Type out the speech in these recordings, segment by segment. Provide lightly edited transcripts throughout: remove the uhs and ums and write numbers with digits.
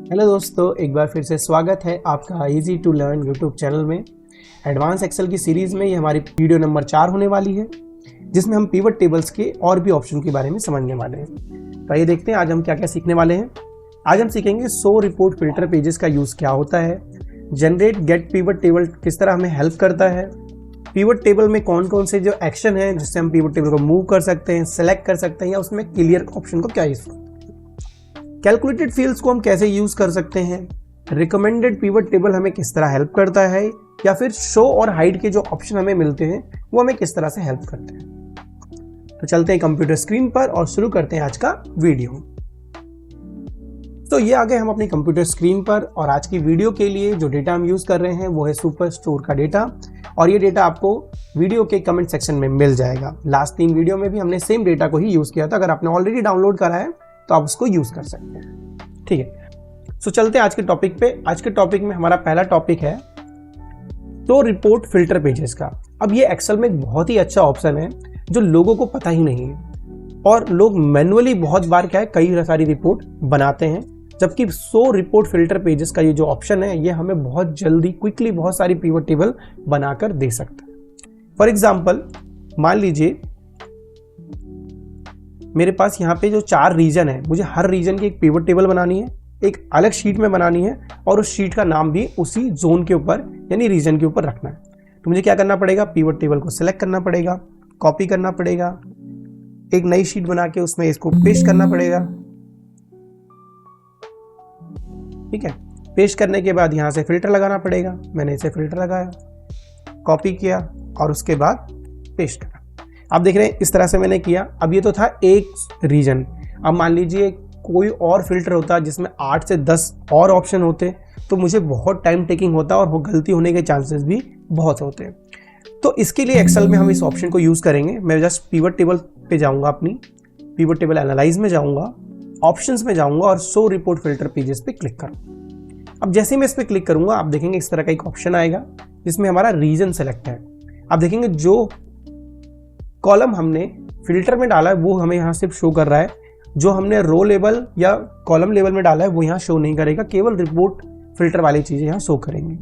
Hello दोस्तों, एक बार फिर से स्वागत है आपका easy to learn YouTube channel में। एडवांस एक्सेल की सीरीज़ में ये हमारी वीडियो नंबर 4 होने वाली है, जिसमें हम पिवट टेबल्स के और भी ऑप्शन के बारे में समझने वाले हैं। तो आइए देखते हैं आज हम क्या क्या सीखने वाले हैं। आज हम सीखेंगे शो रिपोर्ट फिल्टर पेजेस का यूज़ क्या होता है, जनरेट गेट पिवट टेबल किस तरह हमें हेल्प करता है, पिवट टेबल में कौन कौन से जो एक्शन है जिससे हम पिवट टेबल को मूव कर सकते हैं, सेलेक्ट कर सकते हैं, या उसमें क्लियर ऑप्शन को क्या यूज़ करते हैं, कैलकुलेटेड फील्ड्स को हम कैसे यूज कर सकते हैं, रिकमेंडेड पिवट टेबल हमें किस तरह हेल्प करता है, या फिर शो और हाइड के जो ऑप्शन हमें मिलते हैं वो हमें किस तरह से हेल्प करते हैं। तो चलते हैं कंप्यूटर स्क्रीन पर और शुरू करते हैं आज का वीडियो। तो ये आ गए हम अपनी कंप्यूटर स्क्रीन पर, और आज की वीडियो के लिए जो डेटा हम यूज कर रहे हैं वो है सुपर स्टोर का डेटा, और ये डेटा आपको वीडियो के कमेंट सेक्शन में मिल जाएगा। लास्ट 3 वीडियो में भी हमने सेम डेटा को ही यूज किया था। अगर आपने ऑलरेडी डाउनलोड करा है तो आप उसको यूज कर सकते हैं। ठीक है, सो चलते हैं आज के टॉपिक पे। आज के टॉपिक में हमारा पहला टॉपिक है तो रिपोर्ट फिल्टर पेजेस का। अब ये एक्सेल में एक बहुत ही अच्छा ऑप्शन है जो लोगों को पता ही नहीं है, और लोग मैन्युअली बहुत बार क्या है कई सारी रिपोर्ट बनाते हैं, जबकि शो रिपोर्ट फिल्टर पेजेस का ये जो ऑप्शन है ये हमें बहुत जल्दी क्विकली बहुत सारी पिवट टेबल बनाकर दे सकता है। फॉर एग्जाम्पल, मान लीजिए मेरे पास यहाँ पे जो 4 रीजन है, मुझे हर रीजन की एक पिवट टेबल बनानी है, एक अलग शीट में बनानी है, और उस शीट का नाम भी उसी जोन के ऊपर यानी रीजन के ऊपर रखना है। तो मुझे क्या करना पड़ेगा, पिवट टेबल को सिलेक्ट करना पड़ेगा, कॉपी करना पड़ेगा, एक नई शीट बना के उसमें इसको पेस्ट करना पड़ेगा। ठीक है, पेस्ट करने के बाद यहाँ से फिल्टर लगाना पड़ेगा। मैंने इसे फिल्टर लगाया, कॉपी किया और उसके बाद पेस्ट करा। आप देख रहे हैं इस तरह से मैंने किया। अब ये तो था एक रीजन। अब मान लीजिए कोई और फिल्टर होता जिसमें 8 से 10 और ऑप्शन होते तो मुझे बहुत टाइम टेकिंग होता और वो गलती होने के चांसेस भी बहुत होते हैं। तो इसके लिए एक्सेल में हम इस ऑप्शन को यूज़ करेंगे। मैं जस्ट पिवट टेबल पे जाऊँगा, अपनी पिवट टेबल एनालाइज में जाऊँगा, ऑप्शंस में जाऊँगा और शो रिपोर्ट फिल्टर पेजेस पे क्लिक करूँगा। अब जैसे ही मैं इस पर क्लिक करूँगा आप देखेंगे इस तरह का एक ऑप्शन आएगा जिसमें हमारा रीजन सेलेक्ट है। आप देखेंगे जो कॉलम हमने फिल्टर में डाला है वो हमें यहाँ सिर्फ शो कर रहा है, जो हमने रो लेवल या कॉलम लेवल में डाला है वो यहाँ शो नहीं करेगा, केवल रिपोर्ट फिल्टर वाली चीज़ें यहाँ शो करेंगी।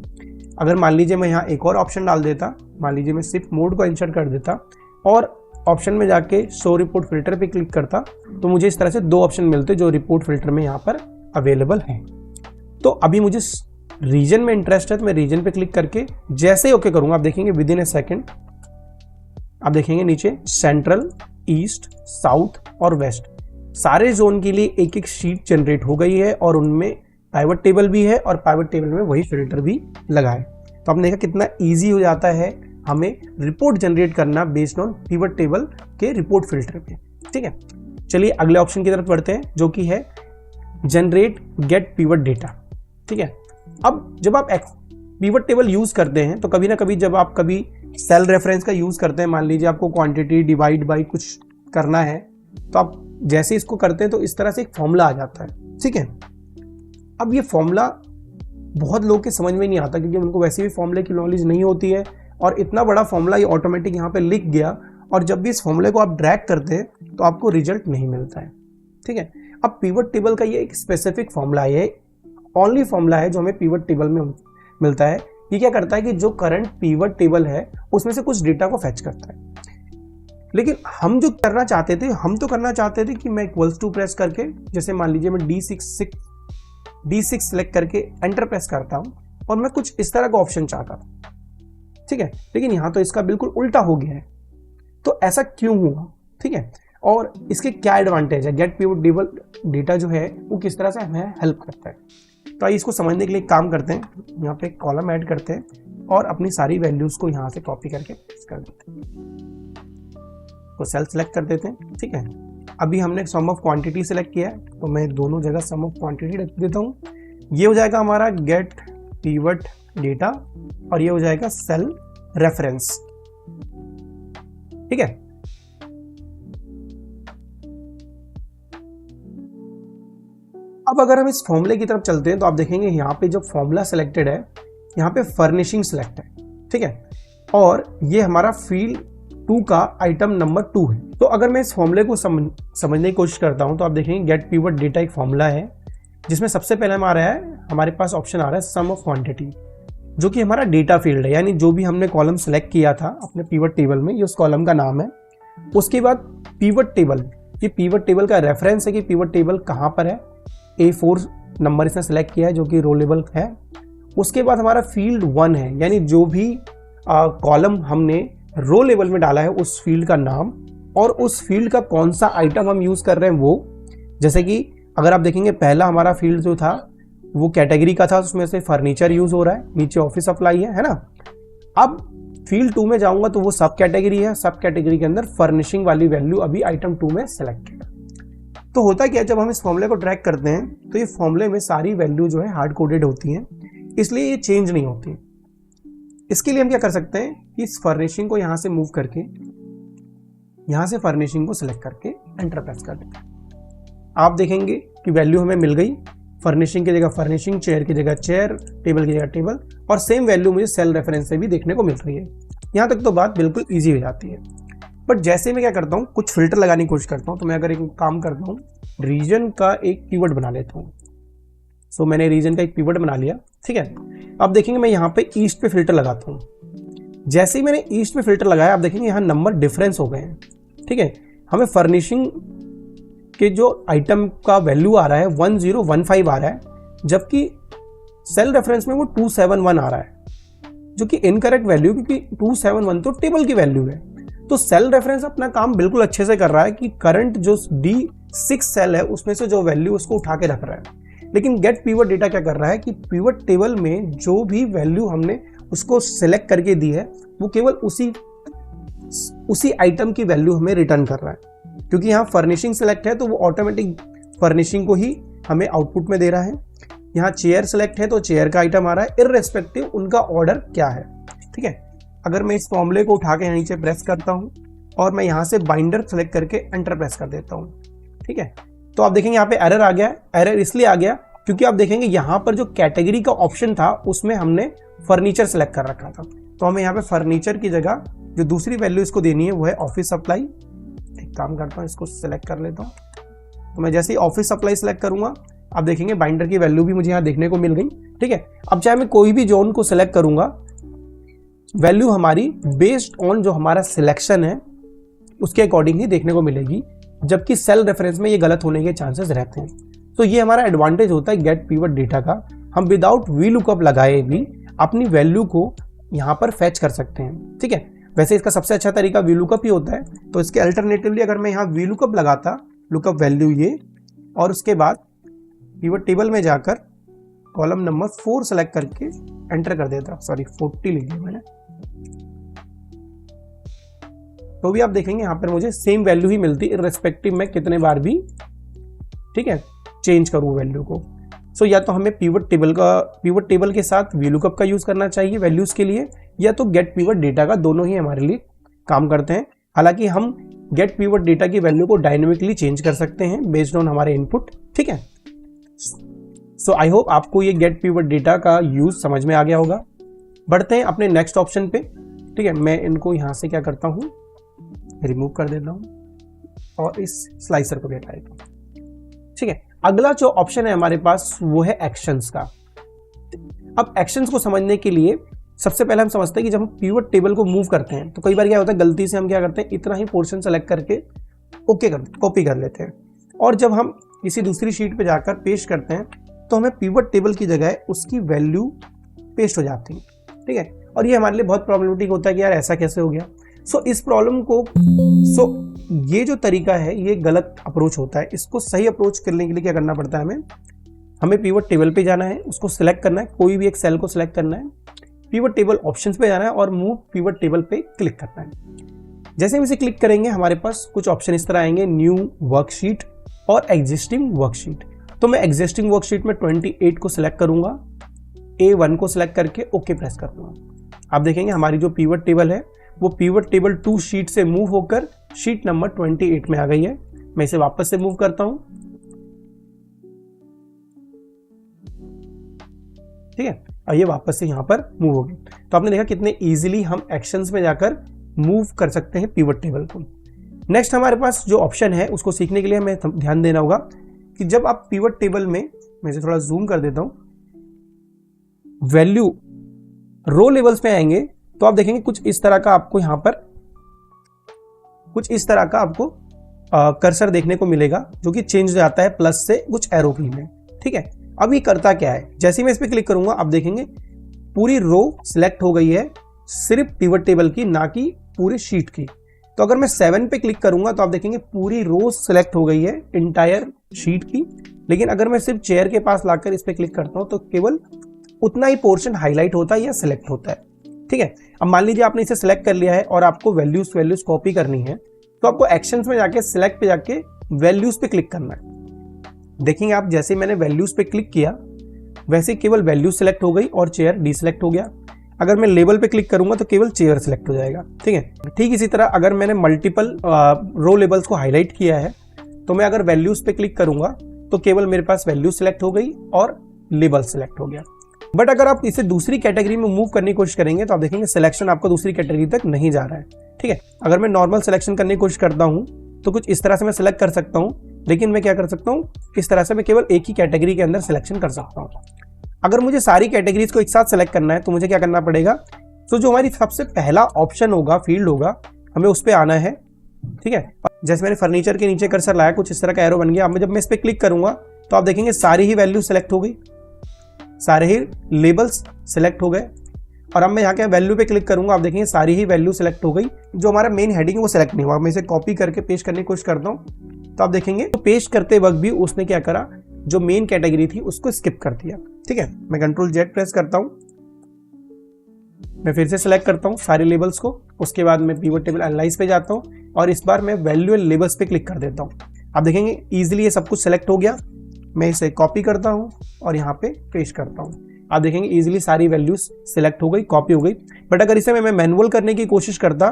अगर मान लीजिए मैं यहाँ एक और ऑप्शन डाल देता, मान लीजिए मैं शिफ्ट मोड को इंसर्ट कर देता और ऑप्शन में जाके शो रिपोर्ट फिल्टर पे क्लिक करता, तो मुझे इस तरह से 2 ऑप्शन मिलते जो रिपोर्ट फिल्टर में यहाँ पर अवेलेबल हैं। तो अभी मुझे रीजन में इंटरेस्ट है तो मैं रीजन पे क्लिक करके जैसे ही ओके करूँगा आप देखेंगे विद इन ए सेकेंड आप देखेंगे नीचे सेंट्रल, ईस्ट, साउथ और वेस्ट सारे जोन के लिए एक एक शीट जनरेट हो गई है, और उनमें पाइवट टेबल भी है और पाइवट टेबल में वही फिल्टर भी लगा है। तो आपने देखा कितना इजी हो जाता है हमें रिपोर्ट जनरेट करना बेस्ड ऑन पिवट टेबल के रिपोर्ट फिल्टर पे। ठीक है, चलिए अगले ऑप्शन की तरफ बढ़ते हैं जो कि है जनरेट गेट पिवट डेटा। ठीक है, अब जब आप पिवट टेबल यूज करते हैं तो कभी ना कभी जब आप कभी सेल रेफरेंस का यूज करते हैं, मान लीजिए आपको क्वांटिटी डिवाइड बाय कुछ करना है, तो आप जैसे इसको करते हैं तो इस तरह से एक फॉर्मूला आ जाता है। ठीक है, अब ये फॉर्मूला बहुत लोगों के समझ में नहीं आता क्योंकि उनको वैसे भी फॉर्मूले की नॉलेज नहीं होती है, और इतना बड़ा फॉर्मूला ये ऑटोमेटिक यहाँ पे लिख गया, और जब भी इस फॉर्मूले को आप ड्रैग करते हैं तो आपको रिजल्ट नहीं मिलता है। ठीक है, अब पिवट टेबल का ये एक स्पेसिफिक फॉर्मूला है, ओनली फॉर्मूला है जो हमें पिवट टेबल में मिलता है। ये क्या करता है कि जो करंट पिवट टेबल है उसमें से कुछ डेटा को फेच करता है, लेकिन हम जो करना चाहते थे कि मैं इक्वल्स टू प्रेस करके, जैसे मान लीजिए मैं D6 सेलेक्ट करके एंटर प्रेस करता हूं और मैं कुछ इस तरह का ऑप्शन चाहता था। ठीक है, लेकिन यहां तो इसका बिल्कुल उल्टा हो गया है। तो ऐसा क्यों हुआ? ठीक है, और इसके क्या एडवांटेज है, गेट पिवट टेबल डेटा जो है वो किस तरह से हमें हेल्प करता है। तो आइए इसको समझने के लिए काम करते हैं। यहाँ पे कॉलम ऐड करते हैं और अपनी सारी वैल्यूज को यहाँ से कॉपी करके कर देते हैं, तो सेल सेलेक्ट कर देते हैं। ठीक है, अभी हमने सम ऑफ क्वांटिटी सेलेक्ट किया है तो मैं दोनों जगह सम ऑफ क्वांटिटी रख देता हूँ। ये हो जाएगा हमारा गेट पिवट डेटा और ये हो जाएगा सेल रेफरेंस। ठीक है, अब अगर हम इस फॉर्मूले की तरफ चलते हैं तो आप देखेंगे यहाँ पे जो फॉर्मूला सिलेक्टेड है यहाँ पे फर्निशिंग सिलेक्ट है। ठीक है, और ये हमारा फील्ड 2 का आइटम नंबर 2 है। तो अगर मैं इस फॉर्मूले को समझने की कोशिश करता हूँ तो आप देखेंगे गेट पिवट डेटा एक फॉर्मूला है, जिसमें सबसे पहले हमारा है, हमारे पास ऑप्शन आ रहा है सम ऑफ क्वांटिटी, जो कि हमारा डेटा फील्ड है, यानी जो भी हमने कॉलम सेलेक्ट किया था अपने पिवट टेबल में, ये उस कॉलम का नाम है। उसके बाद पिवट टेबल, ये पिवट टेबल का रेफरेंस है कि पिवट टेबल कहाँ पर है। A4 नंबर इसने सेलेक्ट किया है जो कि रो लेवल है। उसके बाद हमारा फील्ड 1 है, यानी जो भी कॉलम हमने रो लेवल में डाला है उस फील्ड का नाम और उस फील्ड का कौन सा आइटम हम यूज कर रहे हैं वो। जैसे कि अगर आप देखेंगे पहला हमारा फील्ड जो था वो कैटेगरी का था, उसमें से फर्नीचर यूज हो रहा है, नीचे ऑफिस सप्लाई है ना। अब फील्ड 2 में जाऊंगा तो वो सब कैटेगरी है, सब कैटेगरी के अंदर फर्निशिंग वाली वैल्यू अभी आइटम 2 में सेलेक्ट है। तो होता क्या है, जब हम इस फॉर्मूले को ट्रैक करते हैं तो ये फॉर्मूले में सारी वैल्यू जो है हार्ड कोडेड होती हैं, इसलिए ये चेंज नहीं होती। इसके लिए हम क्या कर सकते हैं कि इस फर्निशिंग को यहां से मूव करके यहां से फर्निशिंग को सिलेक्ट करके एंटर प्रेस कर देते हैं। आप देखेंगे कि वैल्यू हमें मिल गई, फर्निशिंग की जगह फर्निशिंग, चेयर की जगह चेयर, टेबल की जगह टेबल, और सेम वैल्यू मुझे सेल रेफरेंस से भी देखने को मिल रही है। यहाँ तक तो बात बिल्कुल ईजी हो जाती है। बट जैसे मैं क्या करता हूँ, कुछ फिल्टर लगाने की कोशिश करता हूँ, तो मैं अगर एक काम करता हूँ, रीजन का एक कीवर्ड बना लेता हूँ। सो मैंने रीजन का एक कीवर्ड बना लिया, ठीक है। अब देखेंगे मैं यहाँ पे ईस्ट पे फिल्टर लगाता हूँ। जैसे ही मैंने ईस्ट पे फिल्टर लगाया, आप देखेंगे यहाँ नंबर डिफरेंस हो गए हैं, ठीक है। हमें फर्निशिंग के जो आइटम का वैल्यू आ रहा है 1015 आ रहा है, जबकि सेल रेफरेंस में वो 271 आ रहा है, जो कि इनकरेक्ट वैल्यू, क्योंकि 271 तो टेबल की वैल्यू है। तो सेल रेफरेंस अपना काम बिल्कुल अच्छे से कर रहा है कि करंट जो D6 सेल है उसमें से जो वैल्यू उसको उठा के रख रहा है। लेकिन गेट पिवट डेटा क्या कर रहा है कि पिवट टेबल में जो भी वैल्यू हमने उसको सिलेक्ट करके दी है वो केवल उसी आइटम की वैल्यू हमें रिटर्न कर रहा है। क्योंकि यहाँ फर्निशिंग सेलेक्ट है तो वो ऑटोमेटिक फर्निशिंग को ही हमें आउटपुट में दे रहा है। यहाँ चेयर सेलेक्ट है तो चेयर का आइटम आ रहा है, इररेस्पेक्टिव उनका ऑर्डर क्या है, ठीक है। अगर मैं इस फॉर्मूले को उठा के नीचे प्रेस करता हूँ और मैं यहाँ से बाइंडर सेलेक्ट करके एंटर प्रेस कर देता हूँ, ठीक है, तो आप देखेंगे यहाँ पे एरर आ गया है। एरर इसलिए आ गया क्योंकि आप देखेंगे यहाँ पर जो कैटेगरी का ऑप्शन था उसमें हमने फर्नीचर सेलेक्ट कर रखा था। तो हमें यहाँ पे फर्नीचर की जगह जो दूसरी वैल्यू इसको देनी है वो है ऑफिस सप्लाई। एक काम करता हूँ, इसको सिलेक्ट कर लेता हूँ। तो मैं जैसे ही ऑफिस सप्लाई सेलेक्ट करूंगा, आप देखेंगे बाइंडर की वैल्यू भी मुझे यहाँ देखने को मिल गई, ठीक है। अब चाहे मैं कोई भी जोन को सिलेक्ट करूंगा, वैल्यू हमारी बेस्ड ऑन जो हमारा सिलेक्शन है उसके अकॉर्डिंग ही देखने को मिलेगी, जबकि सेल रेफरेंस में ये गलत होने के चांसेस रहते हैं। तो ये हमारा एडवांटेज होता है गेट पिवट डेटा का। हम विदाउट वी लुकअप लगाए भी अपनी वैल्यू को यहाँ पर फैच कर सकते हैं, ठीक है। वैसे इसका सबसे अच्छा तरीका वी लुकअप ही होता है, तो इसके अल्टरनेटिवली अगर मैं यहाँ वी लुकअप लगाता, लुकअप वैल्यू ये, और उसके बाद पिवट टेबल में जाकर कॉलम नंबर 4 सेलेक्ट करके एंटर कर देता, सॉरी 40 लिख दिया मैंने, तो भी आप देखेंगे यहाँ पर मुझे सेम वैल्यू ही मिलती इररिस्पेक्टिव मैं कितने बार भी, ठीक है, चेंज करूँ वैल्यू को। सो या तो हमें पिवट टेबल के साथ वी लुकअप का यूज करना चाहिए वैल्यूज के लिए, या तो गेट पिवट डेटा का, दोनों ही हमारे लिए काम करते हैं। हालांकि हम गेट पिवट डेटा की वैल्यू को डायनेमिकली चेंज कर सकते हैं बेस्ड ऑन हमारे इनपुट, ठीक है। सो आई होप आपको ये गेट पिवट डेटा का यूज समझ में आ गया होगा। बढ़ते हैं अपने नेक्स्ट ऑप्शन पे, ठीक है। मैं इनको यहां से क्या करता हूं, रिमूव कर देता हूं और इस स्लाइसर को भी हटा देता हूं, ठीक है। अगला जो ऑप्शन है हमारे पास वो है एक्शंस का। अब एक्शंस को समझने के लिए सबसे पहले हम समझते हैं कि जब हम पिवट टेबल को मूव करते हैं तो कई बार क्या होता है, गलती से हम क्या करते हैं, इतना ही पोर्शन सेलेक्ट करके कॉपी कर लेते हैं, और जब हम किसी दूसरी शीट पे जाकर पेस्ट करते हैं तो हमें पिवट टेबल की जगह उसकी वैल्यू पेस्ट हो जाती है, ठीक है। और ये हमारे लिए बहुत प्रॉब्लमेटिक होता है कि यार ऐसा कैसे हो गया। इस प्रॉब्लम को ये जो तरीका है ये गलत अप्रोच होता है। इसको सही अप्रोच करने के लिए क्या करना पड़ता है, हमें पिवट टेबल पे जाना है, उसको सिलेक्ट करना है, कोई भी एक सेल को सिलेक्ट करना है, पिवट टेबल ऑप्शंस पे जाना है और मूव पिवट टेबल पे क्लिक करना है। जैसे हम इसे क्लिक करेंगे हमारे पास कुछ ऑप्शन इस तरह आएंगे, न्यू वर्कशीट और एग्जिस्टिंग वर्कशीट। तो मैं एग्जिस्टिंग वर्कशीट में 28 को सिलेक्ट करूंगा, A1 को सिलेक्ट करके ओके प्रेस कर दूंगा। आप देखेंगे हमारी जो पिवट टेबल है वो पिवट टेबल 2 शीट से मूव होकर शीट नंबर 28 में आ गई है। मैं इसे वापस से मूव करता हूं, ठीक है, और ये वापस से यहां पर मूव हो गई। तो आपने देखा कितने इजीली हम एक्शंस में जाकर मूव कर सकते हैं पिवट टेबल को। नेक्स्ट हमारे पास जो ऑप्शन है उसको सीखने के लिए हमें ध्यान देना होगा कि जब आप पिवट टेबल में मैं इसे थोड़ा जूम कर देता हूं, वैल्यू रो लेवल्स पे आएंगे तो आप देखेंगे कुछ इस तरह का आपको यहां पर कुछ इस तरह का आपको कर्सर देखने को मिलेगा जो कि चेंज हो जाता है प्लस से कुछ एरो की में। ठीक है, अब ये करता क्या है, जैसे ही मैं इस पर क्लिक करूंगा आप देखेंगे पूरी रो सिलेक्ट हो गई है, सिर्फ पिवट टेबल की, ना कि पूरी शीट की। तो अगर मैं 7 पे क्लिक करूंगा तो आप देखेंगे पूरी रो सिलेक्ट हो गई है इंटायर शीट की, लेकिन अगर मैं सिर्फ चेयर के पास लाकर इस पे क्लिक करता हूं तो केवल उतना ही पोर्शन हाईलाइट होता है या सिलेक्ट होता है। ठीक है, अब मान लीजिए आपने इसे सिलेक्ट कर लिया है और आपको वैल्यूज कॉपी करनी है, तो आपको एक्शंस में जाके सिलेक्ट पे जाके वैल्यूज पे क्लिक करना है। देखेंगे आप जैसे मैंने वैल्यूज पे क्लिक किया वैसे केवल वैल्यू सिलेक्ट हो गई और चेयर डीसिलेक्ट हो गया। अगर मैं लेबल पे क्लिक करूंगा तो केवल चेयर सिलेक्ट हो जाएगा। ठीक है, ठीक इसी तरह अगर मैंने मल्टीपल रो लेबल्स को हाईलाइट किया है तो मैं अगर वैल्यूज पे क्लिक करूंगा तो केवल मेरे पास वैल्यू सिलेक्ट हो गई और लेबल सिलेक्ट हो गया। बट अगर आप इसे दूसरी कैटेगरी में मूव करने की कोशिश करेंगे तो आप देखेंगे सिलेक्शन आपको दूसरी कैटेगरी तक नहीं जा रहा है। ठीक है, अगर मैं नॉर्मल सिलेक्शन करने की कोशिश करता हूं तो कुछ इस तरह से मैं सिलेक्ट कर सकता हूं, लेकिन मैं क्या कर सकता हूं, इस तरह से मैं केवल एक ही कैटेगरी के अंदर सिलेक्शन कर सकता हूं। अगर मुझे सारी कैटेगरीज को एक साथ सेलेक्ट करना है तो मुझे क्या करना पड़ेगा, तो जो हमारी सबसे पहला ऑप्शन होगा, फील्ड होगा, हमें उस पर आना है। ठीक है, जैसे मैंने फर्नीचर के नीचे कर्सर लाया, कुछ इस तरह का एरो बन गया। अब जब मैं इस पर क्लिक करूंगा तो आप देखेंगे सारी ही वैल्यू सेलेक्ट हो गई, सारे ही लेबल्स सेलेक्ट हो गए। और अब मैं यहाँ के वैल्यू पे क्लिक करूंगा, आप देखेंगे सारी ही वैल्यू सेलेक्ट हो गई। जो हमारा मेन हेडिंग है वो सेलेक्ट नहीं हुआ। मैं इसे कॉपी करके पेस्ट करने की कोशिश करता हूँ तो आप देखेंगे तो पेस्ट करते वक्त भी उसने क्या करा, जो मेन कैटेगरी थी उसको स्किप कर दिया। ठीक है, मैं कंट्रोल जेड प्रेस करता हूं, मैं फिर से सिलेक्ट करता हूं सारे लेबल्स को, उसके बाद मैं पिवट टेबल एनालाइज पे जाता हूं और इस बार मैं वैल्यू एंड लेबल्स पे क्लिक कर देता हूं। आप देखेंगे इजीली ये सब कुछ सिलेक्ट हो गया। मैं इसे कॉपी करता हूं और यहाँ पे पेस्ट करता हूं। आप देखेंगे इजीली सारी वैल्यूज सिलेक्ट हो गई, कॉपी हो गई। बट अगर इसे मैं मैनुअल करने की कोशिश करता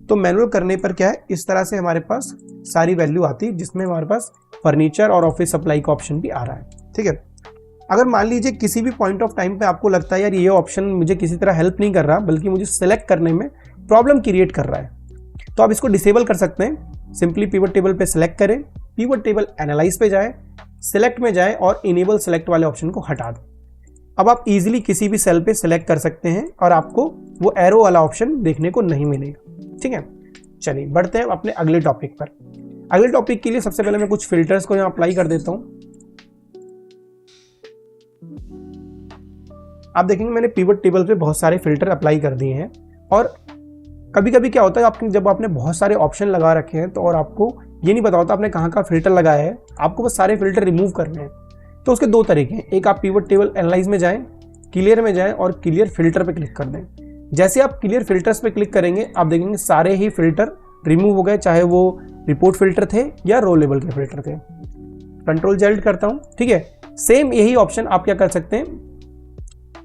तो मैनुअल करने पर क्या है, इस तरह से हमारे पास सारी वैल्यू आती है, जिसमें हमारे पास फर्नीचर और ऑफिस सप्लाई का ऑप्शन भी आ रहा है। ठीक है, अगर मान लीजिए किसी भी पॉइंट ऑफ टाइम पे आपको लगता है यार ये ऑप्शन मुझे किसी तरह हेल्प नहीं कर रहा, बल्कि मुझे सिलेक्ट करने में प्रॉब्लम क्रिएट कर रहा है, तो आप इसको डिसेबल कर सकते हैं। सिंपली पिवट टेबल पे सिलेक्ट करें, पिवट टेबल एनालाइज पे जाए, सिलेक्ट में जाए और इनेबल सिलेक्ट वाले ऑप्शन को हटा दें। अब आप इजीली किसी भी सेल पे सिलेक्ट कर सकते हैं और आपको वो एरो वाला ऑप्शन देखने को नहीं मिलेगा। ठीक है, चलिए बढ़ते हैं अपने अगले टॉपिक पर। अगले टॉपिक के लिए सबसे पहले मैं कुछ फिल्टर्स को यहाँ अप्लाई कर देता हूं। आप देखेंगे मैंने पिवट टेबल पे बहुत सारे फिल्टर अप्लाई कर दिए हैं। और कभी कभी क्या होता है, आपने जब आपने बहुत सारे ऑप्शन लगा रखे हैं तो और आपको ये नहीं पता होता आपने कहाँ का फिल्टर लगाया है, आपको बस सारे फिल्टर रिमूव करने हैं। तो उसके दो तरीके हैं, एक आप पिवट टेबल एनालाइज में जाएं, क्लियर में जाएं और क्लियर फिल्टर पे क्लिक कर दें। जैसे आप क्लियर फिल्टर्स पे क्लिक करेंगे आप देखेंगे सारे ही फिल्टर रिमूव हो गए, चाहे वो रिपोर्ट फिल्टर थे या रो लेवल के फिल्टर थे। कंट्रोल जेड करता हूं। ठीक है, सेम यही ऑप्शन आप क्या कर सकते हैं,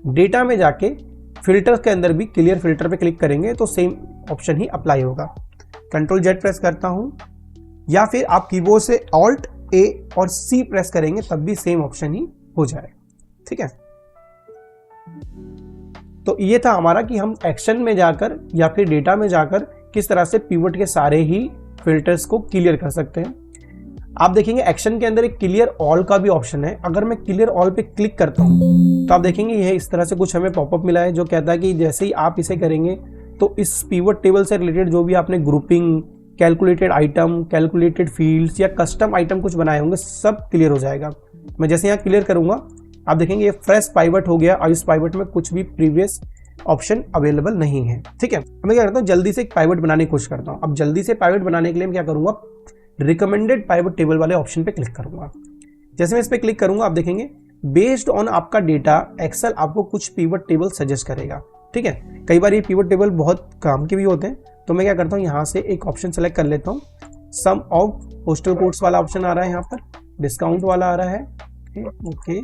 डेटा में जाके फिल्टर्स के अंदर भी क्लियर फिल्टर पे क्लिक करेंगे तो सेम ऑप्शन ही अप्लाई होगा। कंट्रोल जेड प्रेस करता हूं, या फिर आप कीबोर्ड से ऑल्ट ए और सी प्रेस करेंगे तब भी सेम ऑप्शन ही हो जाएगा। ठीक है, तो ये था हमारा कि हम एक्शन में जाकर या फिर डेटा में जाकर किस तरह से पिवट के सारे ही फिल्टर्स को क्लियर कर सकते हैं। आप देखेंगे एक्शन के अंदर एक क्लियर ऑल का भी ऑप्शन है। अगर मैं क्लियर ऑल पे क्लिक करता हूं तो आप देखेंगे यह इस तरह से कुछ हमें पॉपअप मिला है जो कहता है कि जैसे ही आप इसे करेंगे तो इस पिवट टेबल से रिलेटेड जो भी आपने grouping, calculated item, calculated fields या कस्टम आइटम कुछ बनाए होंगे सब क्लियर हो जाएगा। मैं जैसे यहाँ क्लियर करूंगा आप देखेंगे ये फ्रेश पाइवट हो गया और इस पाइवट में कुछ भी प्रीवियस ऑप्शन अवेलेबल नहीं है। ठीक है, मैं क्या करता हूँ, जल्दी से एक पाइवट बनाने की कोशिश करता हूँ। अब जल्दी से पाइवट बनाने के लिए मैं क्या करूंगा, रिकमेंडेड पाइवट टेबल वाले ऑप्शन पे क्लिक करूंगा। जैसे मैं इस पे क्लिक करूंगा आप देखेंगे बेस्ड ऑन आपका डेटा एक्सेल आपको कुछ पिवट टेबल सजेस्ट करेगा। ठीक है, कई बार ये पिवट टेबल बहुत काम के भी होते हैं, तो मैं क्या करता हूँ यहाँ से एक ऑप्शन सेलेक्ट कर लेता हूँ। सम ऑफ पोस्टल कोड्स वाला ऑप्शन आ रहा है, यहाँ पर डिस्काउंट वाला आ रहा है। ओके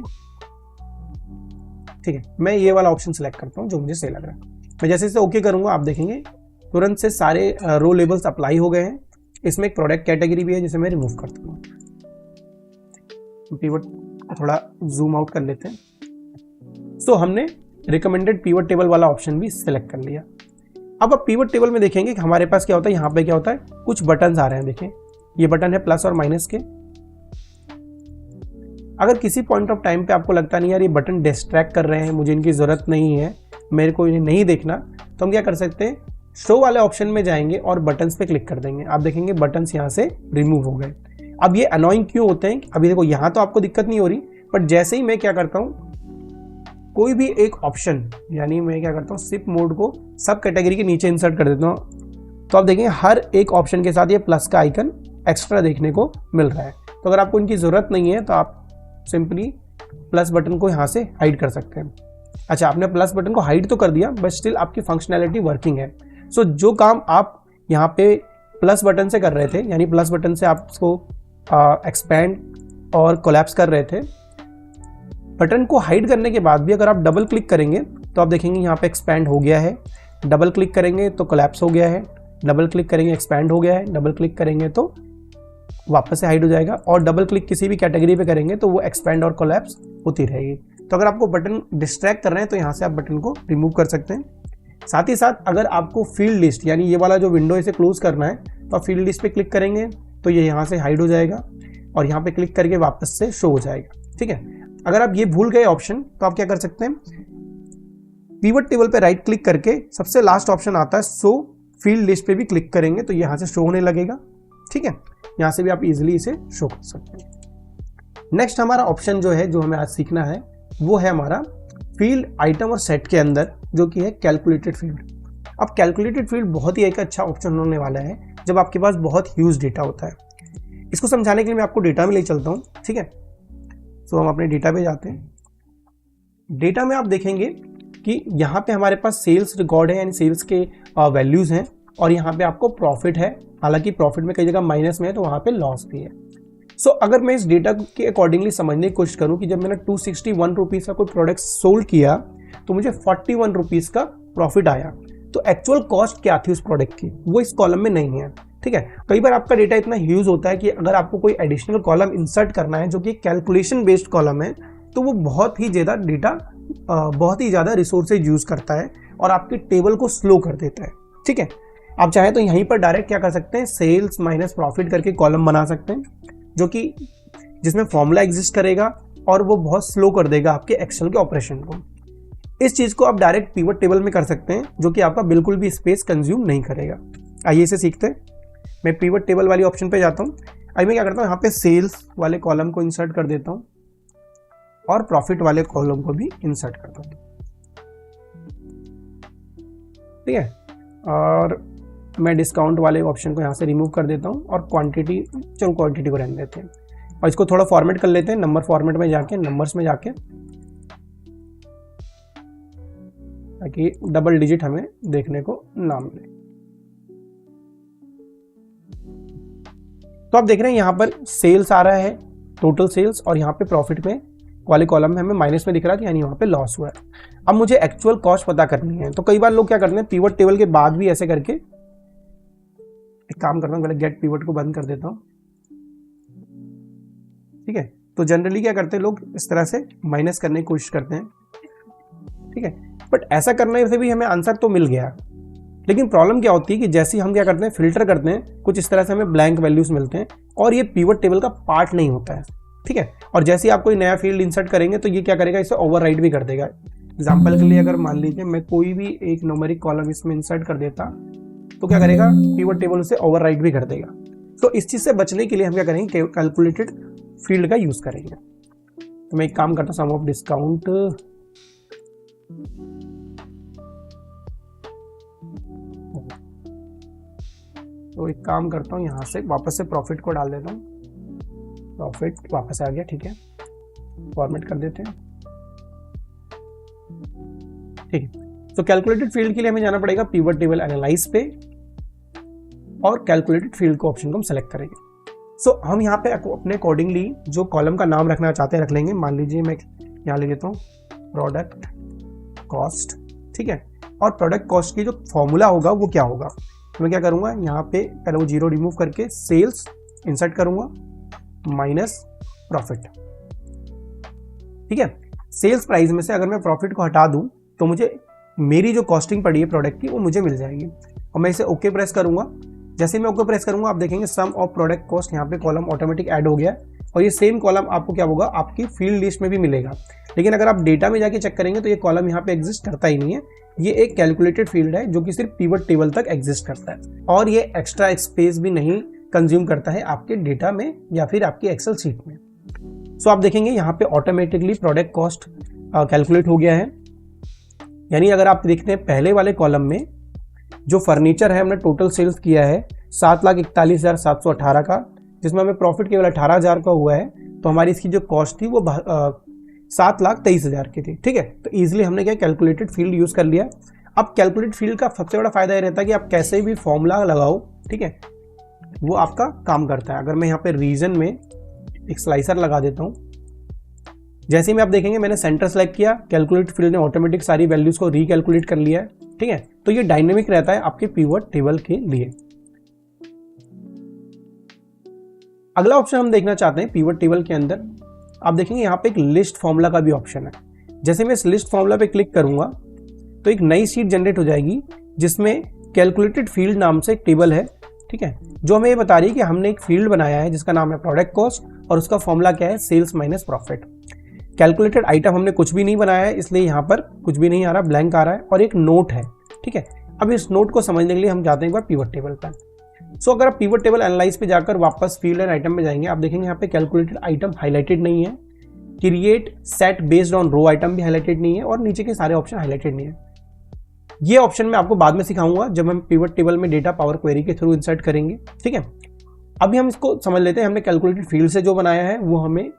ठीक है, मैं ये वाला ऑप्शन सेलेक्ट करता हूँ जो मुझे सही लग रहा है। मैं जैसे इसे ओके करूंगा आप देखेंगे तुरंत से सारे रो लेबल्स अप्लाई हो गए हैं। इसमें एक प्रोडक्ट कैटेगरी भी है जिसे मैं रिमूव करता हूँ। पिवट थोड़ा जूम आउट कर लेते हैं। तो हमने रिकमेंडेड पिवट टेबल वाला ऑप्शन भी सिलेक्ट कर लिया। अब आप पिवट टेबल में देखेंगे कि हमारे पास क्या होता है, यहाँ पे क्या होता है, कुछ बटन आ रहे हैं। देखें ये बटन है प्लस और माइनस के। अगर किसी पॉइंट ऑफ टाइम पे आपको लगता नहीं यार ये बटन डिस्ट्रैक्ट कर रहे हैं, मुझे इनकी ज़रूरत नहीं है, मेरे को इन्हें नहीं देखना, तो हम क्या कर सकते हैं, शो वाले ऑप्शन में जाएंगे और बटन्स पे क्लिक कर देंगे। आप देखेंगे बटन्स यहाँ से रिमूव हो गए। अब ये अनोइंग क्यों होते हैं, अभी देखो यहाँ तो आपको दिक्कत नहीं हो रही, बट जैसे ही मैं क्या करता हूँ, कोई भी एक ऑप्शन, यानी मैं क्या करता हूँ, सिप मोड को सब कैटेगरी के नीचे इंसर्ट कर देता हूँ, तो आप देखेंगे हर एक ऑप्शन के साथ ये प्लस का आइकन एक्स्ट्रा देखने को मिल रहा है। तो अगर आपको इनकी ज़रूरत नहीं है तो आप सिंपली प्लस बटन को यहाँ से हाइड कर सकते हैं। अच्छा, आपने प्लस बटन को हाइड तो कर दिया, बट स्टिल आपकी फंक्शनैलिटी वर्किंग है। सो जो काम आप यहाँ पे प्लस बटन से कर रहे थे, यानी प्लस बटन से आप उसको एक्सपैंड और कोलैप्स कर रहे थे, बटन को हाइड करने के बाद भी अगर आप डबल क्लिक करेंगे तो आप देखेंगे यहाँ पे एक्सपैंड हो गया है, डबल क्लिक करेंगे तो कोलैप्स हो गया है, डबल क्लिक करेंगे एक्सपैंड हो गया है, डबल क्लिक करेंगे तो वापस से हाइड हो जाएगा, और डबल क्लिक किसी भी कैटेगरी पे करेंगे तो वो एक्सपैंड और कोलैप्स होती रहेगी। तो अगर आपको बटन डिस्ट्रैक्ट कर रहे हैं तो यहाँ से आप बटन को रिमूव कर सकते हैं। साथ ही साथ अगर आपको फील्ड लिस्ट, यानी ये वाला जो विंडो इसे क्लोज करना है, तो आप फील्ड लिस्ट पे क्लिक करेंगे तो ये यहाँ से हाइड हो जाएगा और यहाँ पे क्लिक करके वापस से शो हो जाएगा। ठीक है, अगर आप ये भूल गए ऑप्शन तो आप क्या कर सकते हैं, पिवट टेबल पे राइट क्लिक करके सबसे लास्ट ऑप्शन आता है शो फील्ड लिस्ट पे भी क्लिक करेंगे तो यहाँ से शो होने लगेगा। ठीक है, यहाँ से भी आप इजीली इसे शो कर सकते हैं। नेक्स्ट हमारा ऑप्शन जो है, जो हमें आज सीखना है, वो है हमारा फील्ड आइटम और सेट के अंदर, जो कि है कैलकुलेटेड फील्ड। अब कैलकुलेटेड फील्ड बहुत ही एक अच्छा ऑप्शन होने वाला है जब आपके पास बहुत ह्यूज डेटा होता है। इसको समझाने के लिए मैं आपको डेटा में ले चलता हूँ। ठीक है, तो हम अपने डेटा पे जाते हैं। डेटा में आप देखेंगे कि यहाँ पे हमारे पास सेल्स रिकॉर्ड है, यानी सेल्स के वैल्यूज हैं, और यहाँ पे आपको प्रॉफिट है। हालांकि प्रॉफिट में कई जगह माइनस में है तो वहाँ पे लॉस भी है। सो अगर मैं इस डेटा के अकॉर्डिंगली समझने की कोशिश करूँ कि जब मैंने 261 रुपीज़ का कोई प्रोडक्ट सोल्ड किया तो मुझे 41 रुपीज़ का प्रॉफिट आया, तो एक्चुअल कॉस्ट क्या थी उस प्रोडक्ट की, वो इस कॉलम में नहीं है। ठीक है, कई बार आपका डेटा इतना ह्यूज होता है कि अगर आपको कोई एडिशनल कॉलम इंसर्ट करना है जो कि कैलकुलेशन बेस्ड कॉलम है, तो वो बहुत ही ज़्यादा डेटा, बहुत ही ज़्यादा रिसोर्सेज यूज़ करता है और आपके टेबल को स्लो कर देता है। ठीक है, आप चाहें तो यहीं पर डायरेक्ट क्या कर सकते हैं, सेल्स माइनस प्रॉफिट करके कॉलम बना सकते हैं, जो कि जिसमें फॉर्मूला एग्जिस्ट करेगा और वो बहुत स्लो कर देगा आपके एक्सेल के ऑपरेशन को। इस चीज़ को आप डायरेक्ट पिवट टेबल में कर सकते हैं, जो कि आपका बिल्कुल भी स्पेस कंज्यूम नहीं करेगा। आइए इसे सीखते हैं। मैं पिवट टेबल वाली ऑप्शन पे जाता हूँ। अब मैं क्या करता हूँ, यहाँ पे सेल्स वाले कॉलम को इंसर्ट कर देता हूँ और प्रॉफिट वाले कॉलम को भी इंसर्ट करता हूँ। ठीक है, और मैं डिस्काउंट वाले ऑप्शन को यहाँ से रिमूव कर देता हूँ और क्वांटिटी, चलो क्वांटिटी को रहने देते हैं, और इसको थोड़ा फॉर्मेट कर लेते हैं। नंबर फॉर्मेट में जाके, नंबर्स में जाके, ताकि डबल डिजिट हमें देखने को ना मिले। तो आप देख रहे हैं यहाँ पर सेल्स आ रहा है, टोटल सेल्स, और यहाँ पे प्रॉफिट में वाले कॉलम में हमें माइनस में दिख रहा था, यानी यहाँ पे लॉस हुआ है। अब मुझे एक्चुअल कॉस्ट पता करनी है, तो कई बार लोग क्या करते हैं, पिवट टेबल के बाद भी ऐसे करके, एक काम करता हूँ, पहले गेट पिवट को बंद कर देता हूँ। ठीक है, तो जनरली क्या करते हैं लोग, इस तरह से माइनस करने की कोशिश करते हैं। ठीक है, बट ऐसा करने से भी हमें आंसर तो मिल गया, लेकिन प्रॉब्लम क्या होती है कि जैसे हम क्या करते हैं, फिल्टर करते हैं, कुछ इस तरह से हमें ब्लैंक वैल्यूज मिलते हैं और ये पिवट टेबल का पार्ट नहीं होता है। ठीक है, और जैसे ही आप कोई नया फील्ड इंसर्ट करेंगे तो ये क्या करेगा, इसे ओवरराइड भी कर देगा। एग्जाम्पल के लिए अगर मान लीजिए मैं कोई भी एक न्यूमेरिक कॉलम इसमें इंसर्ट कर देता, तो क्या करेगा, पिवट टेबल उसे ओवरराइड भी कर देगा। तो इस चीज़ से बचने के लिए हम क्या करेंगे, कैलकुलेटेड फील्ड का यूज़ करेंगे। तो मैं एक काम करता हूँ, सम ऑफ डिस्काउंट, तो एक काम करता हूँ, यहाँ से वापस से प्रॉफिट को डाल देता हूँ। प्रॉफिट वापस आ गया। ठीक है, फॉर्मेट कर देते हैं। ठीक है, तो कैलकुलेटेड फील्ड के लिए हमें जाना पड़ेगा पिवट टेबल एनालाइज पे, और कैलकुलेटेड फील्ड को ऑप्शन को हम सेलेक्ट करेंगे। सो हम यहाँ पे अपने अकॉर्डिंगली जो कॉलम का नाम रखना चाहते हैं रख लेंगे। मान लीजिए मैं यहाँ ले लेता हूँ प्रोडक्ट कॉस्ट। ठीक है, और प्रोडक्ट कॉस्ट की जो फॉर्मूला होगा वो क्या होगा, तो मैं क्या करूँगा, यहाँ पे पहले वो जीरो रिमूव करके सेल्स इंसर्ट करूँगा माइनस प्रॉफिट। ठीक है, सेल्स प्राइस में से अगर मैं प्रॉफिट को हटा दूं तो मुझे मेरी जो कॉस्टिंग पड़ी है प्रोडक्ट की वो मुझे मिल जाएगी, और मैं इसे ओके प्रेस करूंगा। जैसे मैं ओके प्रेस करूंगा आप देखेंगे सम ऑफ प्रोडक्ट कॉस्ट, यहाँ पे कॉलम ऑटोमेटिक ऐड हो गया और ये सेम कॉलम आपको क्या होगा, आपकी फील्ड लिस्ट में भी मिलेगा। लेकिन अगर आप डेटा में जाके चेक करेंगे तो ये कॉलम यहाँ पे एग्जिस्ट करता ही नहीं है। ये एक कैलकुलेटेड फील्ड है जो कि सिर्फ पिवट टेबल तक एग्जिस्ट करता है और ये एक्स्ट्रा स्पेस भी नहीं कंज्यूम करता है आपके डेटा में या फिर आपकी एक्सेल शीट में। सो आप देखेंगे यहाँ पे ऑटोमेटिकली प्रोडक्ट कॉस्ट कैलकुलेट हो गया है। यानी अगर आप देखते हैं पहले वाले कॉलम में जो फर्नीचर है हमने टोटल सेल्स किया है 7,41,718 का, जिसमें हमें प्रॉफिट केवल 18,000 का हुआ है, तो हमारी इसकी जो कॉस्ट थी वो 7,23,000 की थी। ठीक है, तो ईजिली हमने क्या कैलकुलेटेड फील्ड यूज कर लिया। अब कैलकुलेटेड फील्ड का सबसे बड़ा फायदा ये रहता है कि आप कैसे भी फॉर्मूला लगाओ, ठीक है, वो आपका काम करता है। अगर मैं यहाँ पे रीजन में एक स्लाइसर लगा देता हूँ, जैसे ही आप देखेंगे मैंने सेंटर सेलेक्ट किया, कैलकुलेट फील्ड ने ऑटोमेटिक सारी वैल्यूज को रिकैलकुलेट कर लिया है। ठीक है, तो ये डायनेमिक रहता है आपके पिवट टेबल के लिए। अगला ऑप्शन हम देखना चाहते हैं पिवट टेबल के अंदर, आप देखेंगे यहाँ पे एक लिस्ट फॉर्मूला का भी ऑप्शन है। जैसे मैं इस लिस्ट फॉर्मूला पे क्लिक करूंगा तो एक नई शीट जनरेट हो जाएगी जिसमें कैलकुलेटेड फील्ड नाम से एक टेबल है। ठीक है, जो हमें ये बता रही है कि हमने एक फील्ड बनाया है जिसका नाम है प्रोडक्ट कॉस्ट और उसका फॉर्मूला क्या है, sales minus profit. Calculated item हमने कुछ भी नहीं बनाया है, इसलिए यहाँ पर कुछ भी नहीं आ रहा, ब्लैंक आ रहा है और एक नोट है। ठीक है, अब इस नोट को समझने के लिए हम जाते हैं एक बार पिवट टेबल पर। सो अगर आप पिवट टेबल एनालाइज पे जाकर वापस फील्ड एंड आइटम में जाएंगे, आप देखेंगे यहाँ पे कैलकुलेटेड आइटम हाईलाइटेड नहीं है, create set based on row item भी हाईलाइटेड नहीं है और नीचे के सारे ऑप्शन हाईलाइटेड नहीं है। ये ऑप्शन मैं आपको बाद में सिखाऊंगा जब हम पिवट टेबल में डेटा पावर क्वेरी के थ्रू इंसर्ट करेंगे। ठीक है, अभी हम इसको समझ लेते हैं। हमने कैलकुलेटेड फील्ड से जो बनाया है वो हमें,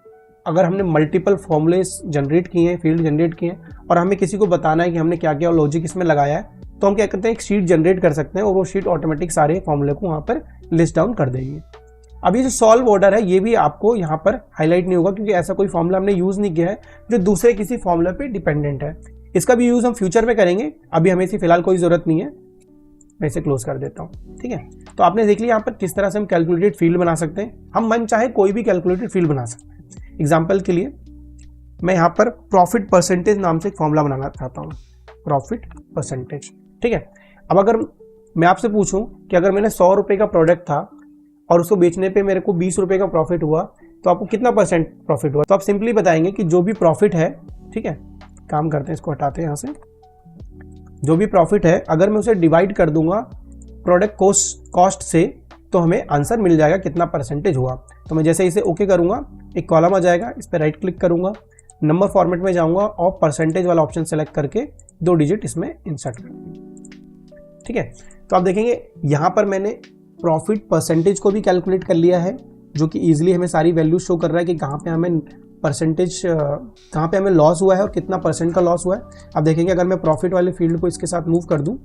अगर हमने मल्टीपल फॉर्मूले जनरेट किए हैं, फील्ड जनरेट किए हैं और हमें किसी को बताना है कि हमने क्या क्या लॉजिक इसमें लगाया है, तो हम क्या करते हैं, एक शीट जनरेट कर सकते हैं और वो शीट ऑटोमेटिक सारे फॉर्मूले को वहाँ पर लिस्ट डाउन कर देगी। अब ये जो सॉल्व ऑर्डर है ये भी आपको यहाँ पर हाईलाइट नहीं होगा क्योंकि ऐसा कोई फॉर्मूला हमने यूज नहीं किया है जो दूसरे किसी फॉर्मूला पे डिपेंडेंट है। इसका भी यूज हम फ्यूचर में करेंगे, अभी हमें इसी फिलहाल कोई जरूरत नहीं है। मैं इसे क्लोज कर देता हूँ। ठीक है, तो आपने देख लिया यहाँ पर किस तरह से हम कैलकुलेटेड फील्ड बना सकते हैं। हम मन चाहे कोई भी कैलकुलेटेड फील्ड बना सकते हैं। एग्जाम्पल के लिए मैं यहाँ पर प्रॉफिट परसेंटेज नाम से एक फॉर्मूला बनाना चाहता हूँ, प्रॉफिट परसेंटेज। ठीक है, अब अगर मैं आपसे पूछूं कि अगर मैंने 100 रुपए का प्रोडक्ट था और उसको बेचने पे मेरे को 20 रुपए का प्रॉफिट हुआ तो आपको कितना परसेंट प्रॉफिट हुआ, तो आप सिंपली बताएंगे कि जो भी प्रॉफिट है, ठीक है, काम करते हैं, इसको हटाते हैं यहाँ से, जो भी प्रॉफिट है अगर मैं उसे डिवाइड कर दूंगा प्रोडक्ट कॉस्ट से तो हमें आंसर मिल जाएगा कितना परसेंटेज हुआ। तो मैं जैसे इसे ओके करूंगा एक कॉलम आ जाएगा, इस पर राइट क्लिक करूंगा, नंबर फॉर्मेट में जाऊंगा और परसेंटेज वाला ऑप्शन सेलेक्ट करके 2 डिजिट इसमें इंसर्ट कर। ठीक है, तो आप देखेंगे यहाँ पर मैंने प्रॉफिट परसेंटेज को भी कैलकुलेट कर लिया है जो कि इजीली हमें सारी वैल्यूज शो कर रहा है कि कहाँ पे हमें परसेंटेज, कहाँ पे हमें लॉस हुआ है और कितना परसेंट का लॉस हुआ है। आप देखेंगे अगर मैं प्रॉफिट वाले फील्ड को इसके साथ मूव कर दूं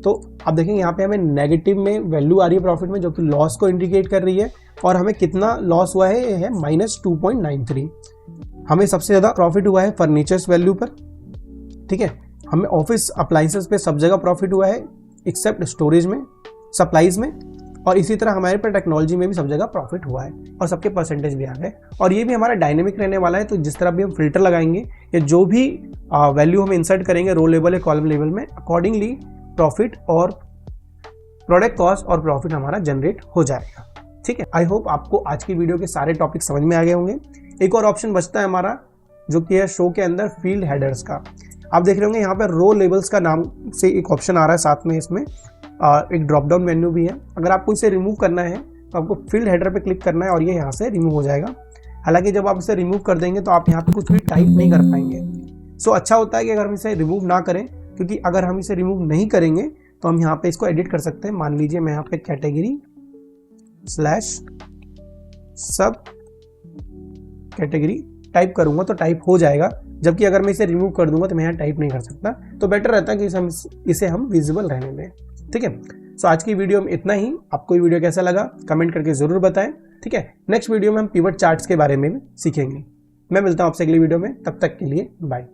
तो आप देखेंगे यहाँ पे हमें नेगेटिव में वैल्यू आ रही है प्रॉफिट में जो कि लॉस को इंडिकेट कर रही है और हमें कितना लॉस हुआ है, ये है -2.93। हमें सबसे ज़्यादा प्रॉफिट हुआ है फर्नीचर्स वैल्यू पर। ठीक है, हमें ऑफिस अप्लाइंसेस पे सब जगह प्रॉफिट हुआ है एक्सेप्ट स्टोरेज में, सप्लाईज में, और इसी तरह हमारे पर टेक्नोलॉजी में भी सब जगह प्रॉफिट हुआ है और सबके परसेंटेज भी आ गए। और ये भी हमारा डायनेमिक रहने वाला है, तो जिस तरह भी हम फिल्टर लगाएंगे या जो भी वैल्यू हम इंसर्ट करेंगे रो लेवल या कॉलम लेवल में, अकॉर्डिंगली प्रॉफिट और प्रोडक्ट कॉस्ट और प्रॉफिट हमारा जनरेट हो जाएगा। ठीक है, आई होप आपको आज की वीडियो के सारे टॉपिक समझ में आ गए होंगे। एक और ऑप्शन बचता है हमारा जो कि है शो के अंदर फील्ड हेडर्स का। आप देख रहे होंगे यहाँ पर रो लेवल्स का नाम से एक ऑप्शन आ रहा है, साथ में इसमें एक ड्रॉप डाउन मेन्यू भी है। अगर आपको इसे रिमूव करना है तो आपको फील्ड हेडर पे क्लिक करना है और ये यहाँ से रिमूव हो जाएगा। हालांकि जब आप इसे रिमूव कर देंगे तो आप यहाँ पे कुछ भी टाइप नहीं कर पाएंगे। सो अच्छा होता है कि अगर हम इसे रिमूव ना करें, क्योंकि अगर हम इसे रिमूव नहीं करेंगे तो हम यहाँ पे इसको एडिट कर सकते हैं। मान लीजिए मैं यहाँ पे कैटेगरी /सब कैटेगरी टाइप करूंगा तो टाइप हो जाएगा, जबकि अगर मैं इसे रिमूव कर दूंगा तो मैं यहाँ टाइप नहीं कर सकता। तो बेटर रहता है कि इसे हम विजिबल रहने दें। ठीक है, सो आज की वीडियो में इतना ही। आपको ये वीडियो कैसा लगा कमेंट करके जरूर बताएं। ठीक है, नेक्स्ट वीडियो में हम पिवट चार्ट्स के बारे में भी सीखेंगे। मैं मिलता हूं आपसे अगली वीडियो में, तब तक के लिए बाय।